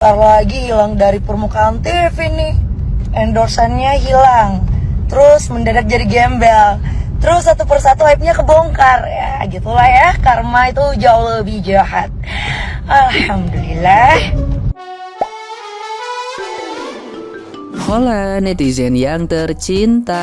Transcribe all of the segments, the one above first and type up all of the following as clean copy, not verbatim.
Ntar lagi hilang dari permukaan TV nih. Endorsannya hilang. Terus mendadak jadi gembel. Terus satu persatu hype-nya kebongkar. Ya gitulah ya, karma itu jauh lebih jahat. Alhamdulillah. Hola netizen yang tercinta.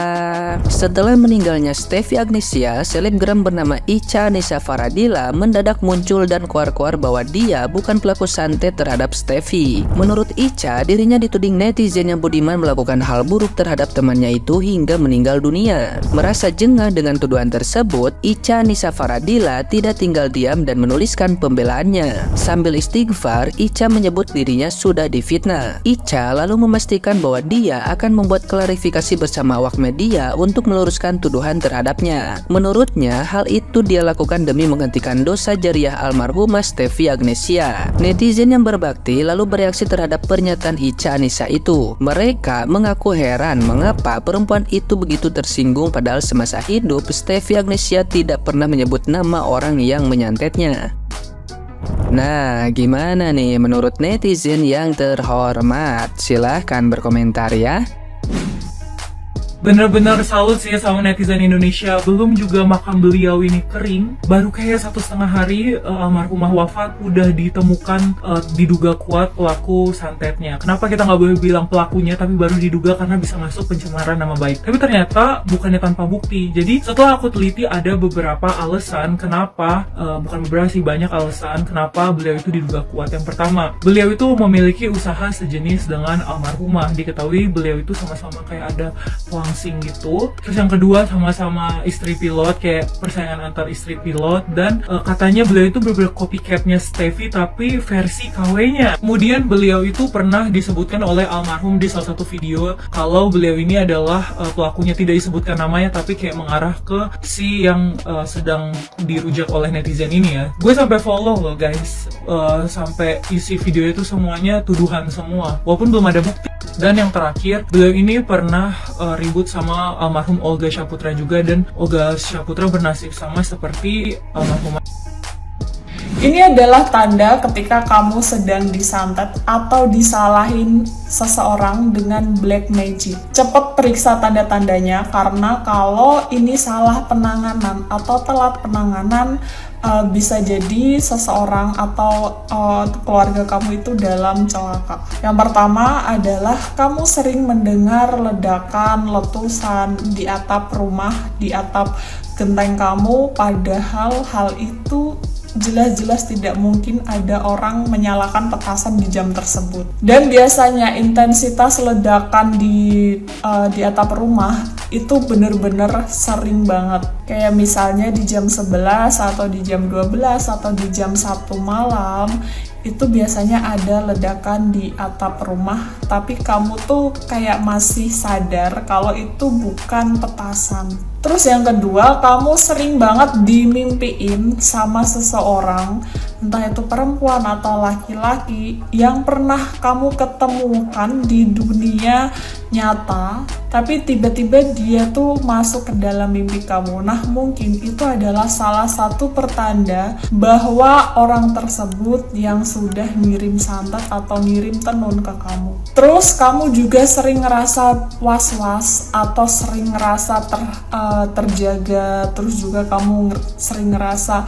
Setelah meninggalnya Steffi Agnesia, selebgram bernama Icha Nisa Faradila mendadak muncul dan keluar-keluar bahwa dia bukan pelaku santet terhadap Steffi. Menurut Icha, dirinya dituding netizen yang budiman melakukan hal buruk terhadap temannya itu hingga meninggal dunia. Merasa jengah dengan tuduhan tersebut, Icha Nisa Faradila tidak tinggal diam dan menuliskan pembelaannya. Sambil istighfar, Icha menyebut dirinya sudah difitnah. Icha lalu memastikan bahwa dia akan membuat klarifikasi bersama awak media untuk meluruskan tuduhan terhadapnya. Menurutnya, hal itu dia lakukan demi menghentikan dosa jariah almarhumah Steffi Agnesia. Netizen yang berbakti lalu bereaksi terhadap pernyataan Icha Nisa itu. Mereka mengaku heran mengapa perempuan itu begitu tersinggung padahal semasa hidup Steffi Agnesia tidak pernah menyebut nama orang yang menyantetnya. Nah, gimana nih menurut netizen yang terhormat? Silahkan berkomentar ya. Bener-bener salut sih sama netizen Indonesia. Belum juga makam beliau ini kering, baru kayak 1,5 hari almarhumah wafat udah ditemukan diduga kuat pelaku santetnya. Kenapa kita nggak boleh bilang pelakunya tapi baru diduga karena bisa masuk pencemaran nama baik. Tapi ternyata bukannya tanpa bukti. Jadi setelah aku teliti ada beberapa alasan kenapa, bukan beberapa sih, banyak alasan kenapa beliau itu diduga kuat. Yang pertama, beliau itu memiliki usaha sejenis dengan almarhumah. Diketahui beliau itu sama-sama kayak ada langsing gitu. Terus yang kedua, sama-sama istri pilot, kayak persaingan antar istri pilot. Dan katanya beliau itu bener-bener copycatnya Steffi tapi versi KW-nya. Kemudian beliau itu pernah disebutkan oleh almarhum di salah satu video kalau beliau ini adalah pelakunya, tidak disebutkan namanya tapi kayak mengarah ke si yang sedang dirujak oleh netizen ini ya. Gue sampai follow loh guys, sampai isi video itu semuanya tuduhan semua walaupun belum ada bukti. Dan yang terakhir, beliau ini pernah ribut sama almarhum Olga Syaputra juga, dan Olga Syaputra bernasib sama seperti almarhum. Ini adalah tanda ketika kamu sedang disantet atau disalahin seseorang dengan black magic. Cepat periksa tanda-tandanya, karena kalau ini salah penanganan atau telat penanganan, bisa jadi seseorang atau keluarga kamu itu dalam celaka. Yang pertama adalah kamu sering mendengar ledakan, letusan di atap rumah, di atap genteng kamu, padahal hal itu jelas-jelas tidak mungkin ada orang menyalakan petasan di jam tersebut. Dan biasanya intensitas ledakan di atap rumah itu bener-bener sering banget. Kayak misalnya di jam 11 atau di jam 12 atau di jam 1 malam, itu biasanya ada ledakan di atap rumah, tapi kamu tuh kayak masih sadar kalau itu bukan petasan. Terus yang kedua, kamu sering banget dimimpiin sama seseorang, entah itu perempuan atau laki-laki, yang pernah kamu ketemukan di dunia nyata, tapi tiba-tiba dia tuh masuk ke dalam mimpi kamu. Nah, mungkin itu adalah salah satu pertanda bahwa orang tersebut yang sudah ngirim santet atau ngirim tenun ke kamu. Terus kamu juga sering ngerasa was-was atau sering ngerasa terjaga, terus juga kamu sering ngerasa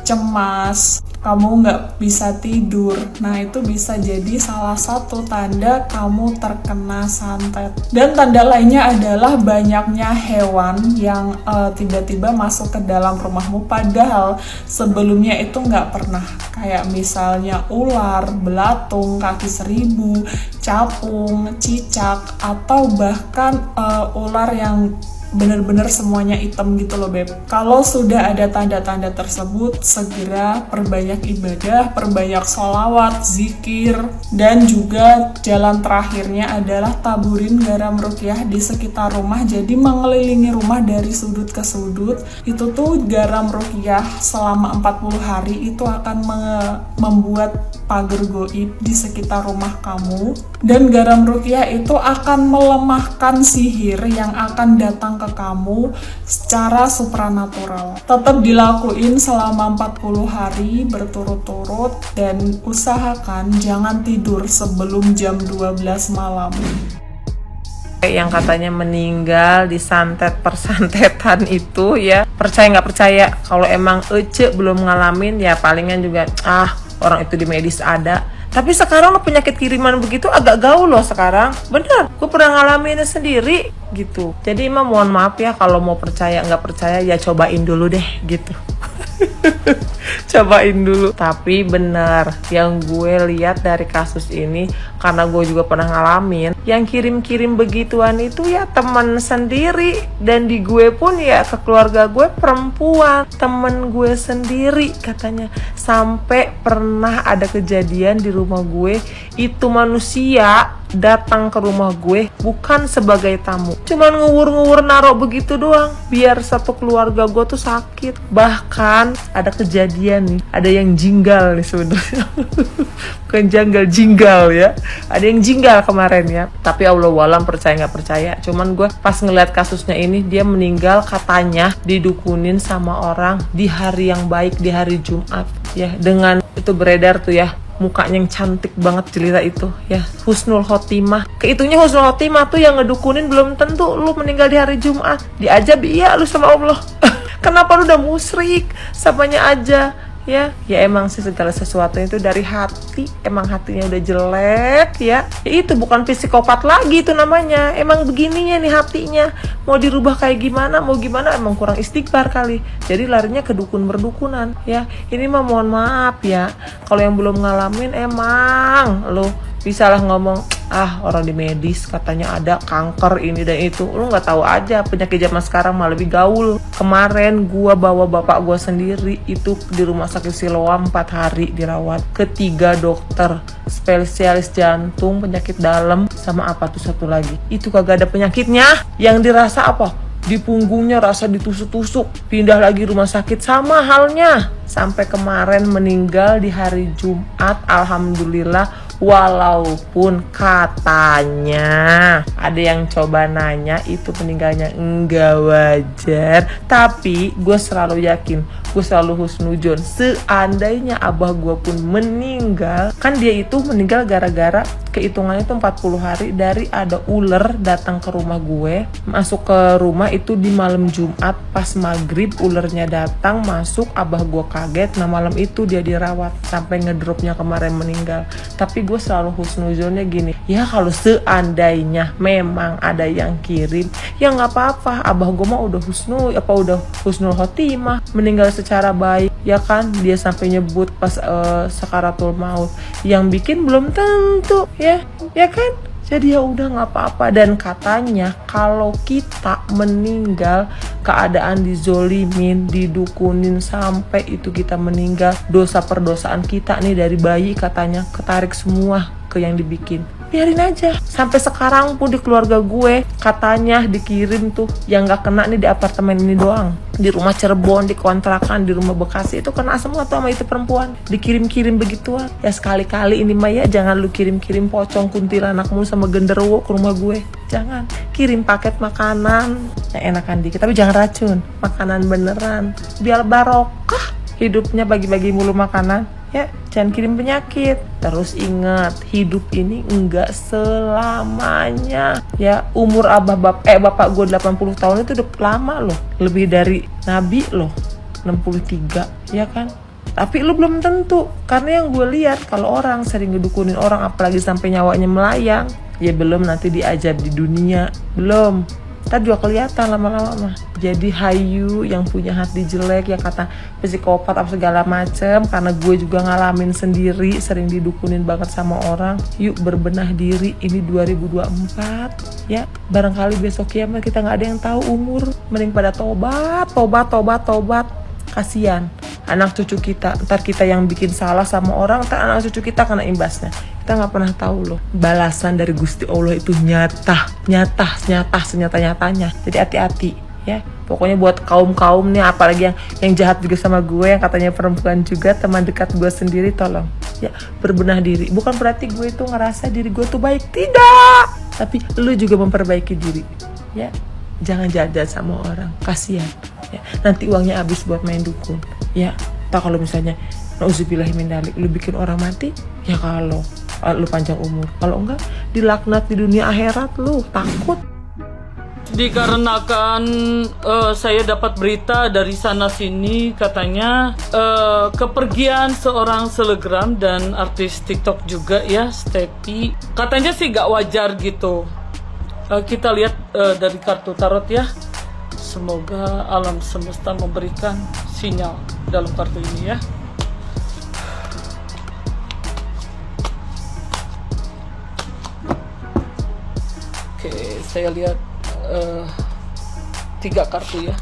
cemas, kamu nggak bisa tidur. Nah, itu bisa jadi salah satu tanda kamu terkena santet. Dan tanda lainnya adalah banyaknya hewan yang tiba-tiba masuk ke dalam rumahmu, padahal sebelumnya itu nggak pernah. Kayak misalnya ular, belatung, kaki seribu, capung, cicak, atau bahkan ular yang bener-bener semuanya hitam gitu loh beb. Kalau sudah ada tanda-tanda tersebut, segera perbanyak ibadah, perbanyak sholawat, zikir, dan juga jalan terakhirnya adalah taburin garam ruqyah di sekitar rumah. Jadi mengelilingi rumah dari sudut ke sudut. Itu tuh garam ruqyah selama 40 hari itu akan membuat pagar goib di sekitar rumah kamu. Dan garam ruqyah itu akan melemahkan sihir yang akan datang ke ke kamu secara supranatural. Tetap dilakuin selama 40 hari berturut-turut dan usahakan jangan tidur sebelum jam 12 malam. Yang katanya meninggal di santet persantetan itu ya, percaya nggak percaya, kalau emang Ece belum ngalamin ya palingan juga orang itu di medis ada. Tapi sekarang lo penyakit kiriman begitu agak gaul loh sekarang, bener, gue pernah ngalaminnya sendiri gitu. Jadi emang mohon maaf ya, kalau mau percaya nggak percaya ya cobain dulu deh gitu. Cobain dulu. Tapi bener, yang gue lihat dari kasus ini, karena gue juga pernah ngalamin, yang kirim-kirim begituan itu ya teman sendiri. Dan di gue pun ya ke keluarga gue perempuan, temen gue sendiri katanya. Sampai pernah ada kejadian di rumah gue, itu manusia datang ke rumah gue bukan sebagai tamu, cuman ngewur-ngewur naro begitu doang biar satu keluarga gue tuh sakit. Bahkan ada kejadian nih, ada yang jinggal nih sebenarnya. Bukan jinggal ya, ada yang jinggal kemarin ya. Tapi Allah walam percaya nggak percaya, cuman gue pas ngeliat kasusnya ini, dia meninggal katanya didukunin sama orang di hari yang baik, di hari Jumat ya, dengan itu beredar tuh ya, mukanya yang cantik banget cerita itu ya, husnul khotimah. Keitunya husnul khotimah tuh yang ngedukunin belum tentu lu meninggal di hari Jumat. Diajab iya lu sama Allah. Kenapa lu udah musyrik samanya aja ya? Ya emang sih segala sesuatu itu dari hati. Emang hatinya udah jelek ya. Ya itu bukan psikopat lagi itu namanya. Emang begininya nih hatinya. Mau dirubah kayak gimana, mau gimana, emang kurang istighfar kali. Jadi larinya ke dukun berdukunan ya. Ini mah mohon maaf ya, kalau yang belum ngalamin emang lo bisa lah ngomong, orang di medis katanya ada kanker ini dan itu. Lu nggak tahu aja penyakit zaman sekarang malah lebih gaul. Kemarin gua bawa bapak gua sendiri itu di rumah sakit Siloam 4 hari dirawat, ketiga dokter, spesialis jantung, penyakit dalam, sama apa tuh satu lagi, itu kagak ada penyakitnya. Yang dirasa apa? Di punggungnya rasa ditusuk-tusuk, pindah lagi rumah sakit, sama halnya. Sampai kemarin meninggal di hari Jumat, alhamdulillah. Walaupun katanya ada yang coba nanya itu meninggalnya enggak wajar, tapi gue selalu yakin, gue selalu husnuzon, seandainya abah gue pun meninggal, kan dia itu meninggal gara-gara kehitungannya itu 40 hari dari ada ular datang ke rumah gue, masuk ke rumah itu di malam Jumat pas maghrib, ularnya datang masuk, abah gue kaget. Nah malam itu dia dirawat sampai ngedropnya kemarin meninggal. Tapi gue selalu husnuzonnya gini, ya kalau seandainya memang ada yang kirim ya nggak apa-apa, abah gue mah udah husnul khotimah, meninggal secara baik ya kan. Dia sampai nyebut pas sakaratul maut, yang bikin belum tentu ya kan. Jadi ya udah nggak apa-apa. Dan katanya kalau kita meninggal keadaan dizolimin, didukunin sampai itu kita meninggal, dosa perdosaan kita nih dari bayi katanya ketarik semua ke yang dibikin. Biarin aja. Sampai sekarang pun di keluarga gue katanya dikirim tuh, yang nggak kena nih di apartemen ini doang. Di rumah Cirebon, di kontrakan, di rumah Bekasi itu kena semua tuh sama itu perempuan. Dikirim-kirim begituan. Ya sekali-kali ini mah ya jangan lu kirim-kirim pocong kuntilanakmu sama genderuwo ke rumah gue. Jangan. Kirim paket makanan yang enakan dikit, tapi jangan racun. Makanan beneran. Biar barokah hidupnya, bagi-bagi mulu makanan. Ya, jangan kirim penyakit. Terus ingat, hidup ini enggak selamanya. Ya, umur bapak gue 80 tahun itu udah lama loh. Lebih dari Nabi loh, 63, ya kan? Tapi lu belum tentu. Karena yang gue lihat, kalau orang sering ngedukunin orang, apalagi sampai nyawanya melayang, ya belum nanti diajab di dunia. Belum. Ntar juga kelihatan lama-lama. Jadi hayu yang punya hati jelek, yang kata psikopat apa segala macem, karena gue juga ngalamin sendiri, sering didukunin banget sama orang. Yuk berbenah diri, ini 2024 ya. Barangkali besok kiamat kita nggak ada yang tahu umur. Mending pada tobat. Kasian anak cucu kita, ntar kita yang bikin salah sama orang, ntar anak cucu kita kena imbasnya. Kita nggak pernah tahu loh. Balasan dari Gusti Allah itu nyata senyata-nyatanya. Jadi hati-hati ya. Pokoknya buat kaum nih, apalagi yang jahat juga sama gue, yang katanya perempuan juga, teman dekat gue sendiri, tolong ya berbenah diri. Bukan berarti gue itu ngerasa diri gue tuh baik, tidak. Tapi lu juga memperbaiki diri ya. jangan jajan sama orang, kasihan. Ya, nanti uangnya habis buat main dukun. Ya, tak kalau misalnya nauzubillahimindzalik lu bikin orang mati, ya kalau lu panjang umur. Kalau enggak, dilaknat di dunia akhirat lu, takut. Dikarenakan saya dapat berita dari sana sini katanya kepergian seorang selebgram dan artis TikTok juga ya, Steffi. Katanya sih gak wajar gitu. Kita lihat dari kartu tarot ya. Semoga alam semesta memberikan sinyal dalam kartu ini ya. Oke, saya lihat 3 kartu ya.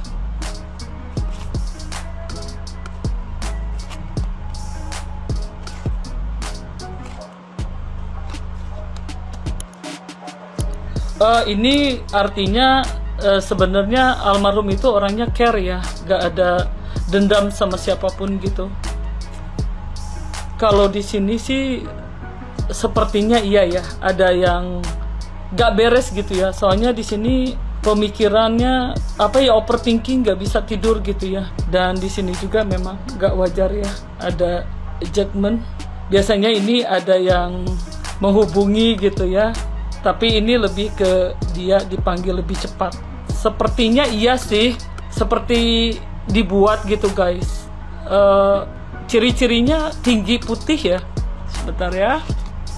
Ini artinya sebenarnya almarhum itu orangnya care ya, gak ada dendam sama siapapun gitu. Kalau di sini sih sepertinya iya ya, ada yang gak beres gitu ya. Soalnya di sini pemikirannya overthinking, gak bisa tidur gitu ya. Dan di sini juga memang gak wajar ya, ada judgment. Biasanya ini ada yang menghubungi gitu ya. Tapi ini lebih ke dia dipanggil lebih cepat. Sepertinya iya sih, seperti dibuat gitu guys. Ciri-cirinya tinggi putih ya. Sebentar ya.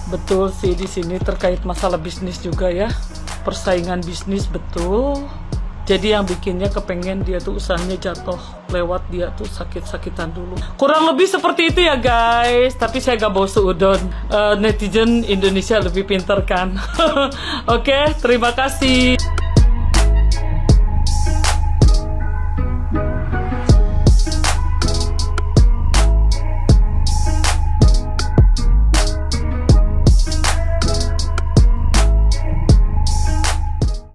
Betul sih di sini terkait masalah bisnis juga ya. Persaingan bisnis betul. Jadi yang bikinnya kepengen dia tuh usahanya jatuh lewat dia tuh sakit-sakitan dulu. Kurang lebih seperti itu ya guys. Tapi saya gak mau seudon. Netizen Indonesia lebih pinter kan. Oke, terima kasih.